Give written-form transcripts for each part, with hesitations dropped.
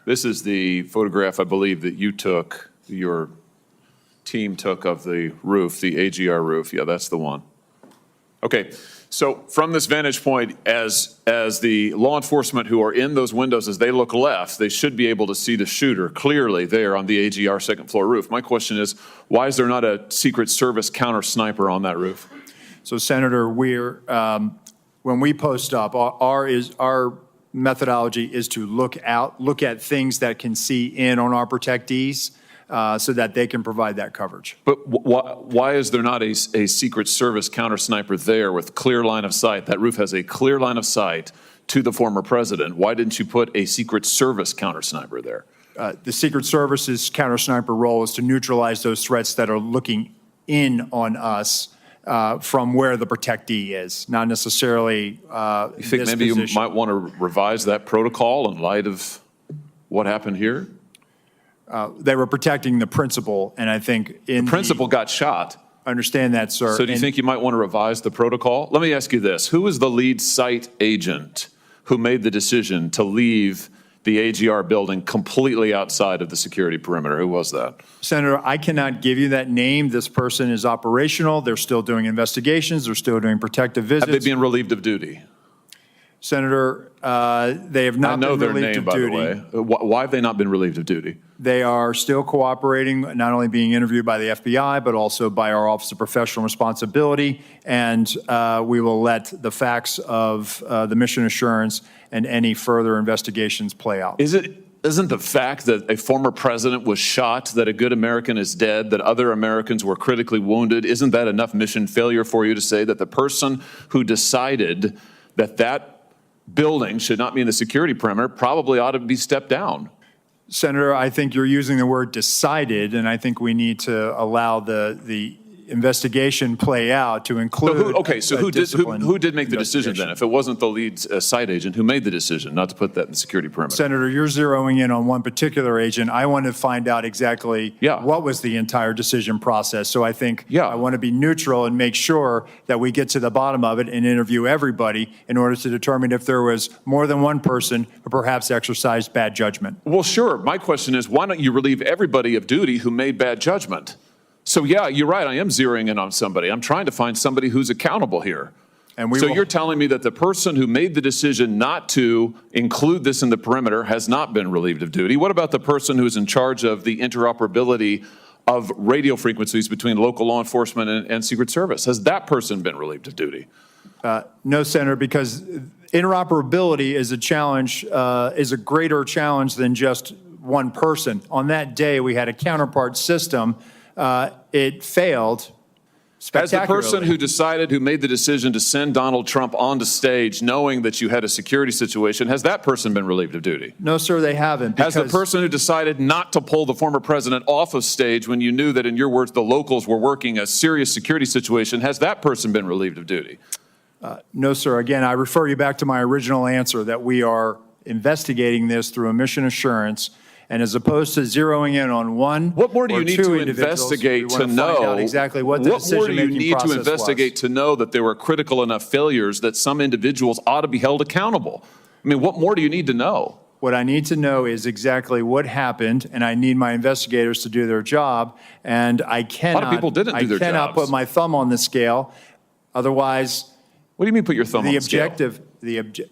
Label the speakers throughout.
Speaker 1: This is the photograph, I believe, that you took, your team took of the roof, the AGR roof. Yeah, that's the one. Okay, so from this vantage point, as the law enforcement who are in those windows, as they look left, they should be able to see the shooter clearly there on the AGR second floor roof. My question is, why is there not a Secret Service counter sniper on that roof?
Speaker 2: So, Senator, when we post up, our methodology is to look at things that can see in on our protectees so that they can provide that coverage.
Speaker 1: But why is there not a Secret Service counter sniper there with clear line of sight? That roof has a clear line of sight to the former president. Why didn't you put a Secret Service counter sniper there?
Speaker 2: The Secret Service's counter sniper role is to neutralize those threats that are looking in on us from where the protectee is, not necessarily
Speaker 1: you think maybe you might want to revise that protocol in light of what happened here?
Speaker 2: They were protecting the principal, and I think
Speaker 1: the principal got shot.
Speaker 2: Understand that, sir.
Speaker 1: So do you think you might want to revise the protocol? Let me ask you this. Who was the lead site agent who made the decision to leave the AGR building completely outside of the security perimeter? Who was that?
Speaker 2: Senator, I cannot give you that name. This person is operational. They're still doing investigations. They're still doing protective visits.
Speaker 1: Have they been relieved of duty?
Speaker 2: Senator, they have not been relieved of duty. I know their name, by the way.
Speaker 1: Why have they not been relieved of duty?
Speaker 2: They are still cooperating, not only being interviewed by the FBI, but also by our Office of Professional Responsibility. And we will let the facts of the mission assurance and any further investigations play out.
Speaker 1: Isn't the fact that a former president was shot, that a good American is dead, that other Americans were critically wounded, isn't that enough mission failure for you to say that the person who decided that building should not be in the security perimeter probably ought to be stepped down?
Speaker 2: Senator, I think you're using the word decided, and I think we need to allow the investigation play out to include.
Speaker 1: So who did make the decision then? If it wasn't the lead site agent, who made the decision not to put that in the security perimeter?
Speaker 2: Senator, you're zeroing in on one particular agent. I want to find out exactly what was the entire decision process. So I think I want to be neutral and make sure that we get to the bottom of it and interview everybody in order to determine if there was more than one person who perhaps exercised bad judgment.
Speaker 1: Well, sure. My question is, why don't you relieve everybody of duty who made bad judgment? So yeah, you're right. I am zeroing in on somebody. I'm trying to find somebody who's accountable here. And you're telling me that the person who made the decision not to include this in the perimeter has not been relieved of duty. What about the person who's in charge of the interoperability of radio frequencies between local law enforcement and Secret Service? Has that person been relieved of duty?
Speaker 2: No, Senator, because interoperability is a challenge, is a greater challenge than just one person. On that day, we had a counterpart system. It failed spectacularly.
Speaker 1: As the person who made the decision to send Donald Trump onto stage knowing that you had a security situation, has that person been relieved of duty?
Speaker 2: No, sir, they haven't.
Speaker 1: Has the person who decided not to pull the former president off of stage when you knew that, in your words, the locals were working a serious security situation, has that person been relieved of duty?
Speaker 2: No, sir. Again, I refer you back to my original answer that we are investigating this through a mission assurance. And as opposed to zeroing in on one,
Speaker 1: what more do you need to investigate to know
Speaker 2: exactly what the decision-making process was? What more do you need to investigate
Speaker 1: to know that there were critical enough failures that some individuals ought to be held accountable? I mean, what more do you need to know?
Speaker 2: What I need to know is exactly what happened, and I need my investigators to do their job. And I cannot.
Speaker 1: A lot of people didn't do their jobs.
Speaker 2: I cannot put my thumb on the scale. Otherwise,
Speaker 1: what do you mean put your thumb on the scale?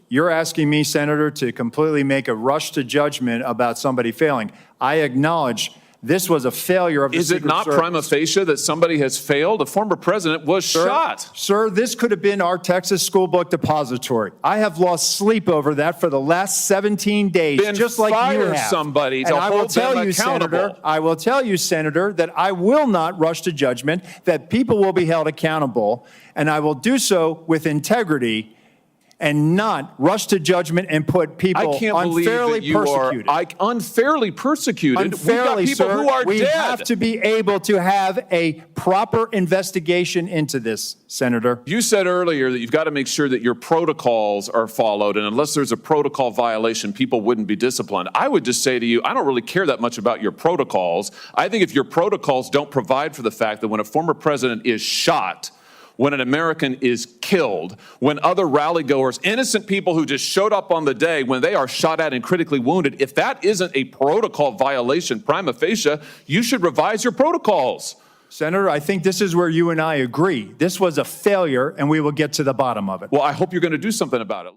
Speaker 2: You're asking me, Senator, to completely make a rush to judgment about somebody failing. I acknowledge this was a failure of the Secret Service.
Speaker 1: Is it not prima facie that somebody has failed? A former president was shot.
Speaker 2: Sir, this could have been our Texas school book depository. I have lost sleep over that for the last 17 days, just like you have.
Speaker 1: Somebody to hold them accountable.
Speaker 2: I will tell you, Senator, that I will not rush to judgment, that people will be held accountable, and I will do so with integrity and not rush to judgment and put people unfairly persecuted.
Speaker 1: Unfairly persecuted?
Speaker 2: Unfairly,
Speaker 1: we've got people who are
Speaker 2: we
Speaker 1: dead.
Speaker 2: have to be able to have a proper investigation into this, Senator.
Speaker 1: You said earlier that you've got to make sure that your protocols are followed, and unless there's a protocol violation, people wouldn't be disciplined. I would just say to you, I don't really care that much about your protocols. I think if your protocols don't provide for the fact that when a former president is shot, when an American is killed, when other rally goers, innocent people who just showed up on the day, when they are shot at and critically wounded, if that isn't a protocol violation prima facie, you should revise your protocols.
Speaker 2: Senator, I think this is where you and I agree. This was a failure, and we will get to the bottom of it.
Speaker 1: Well, I hope you're going to do something about it.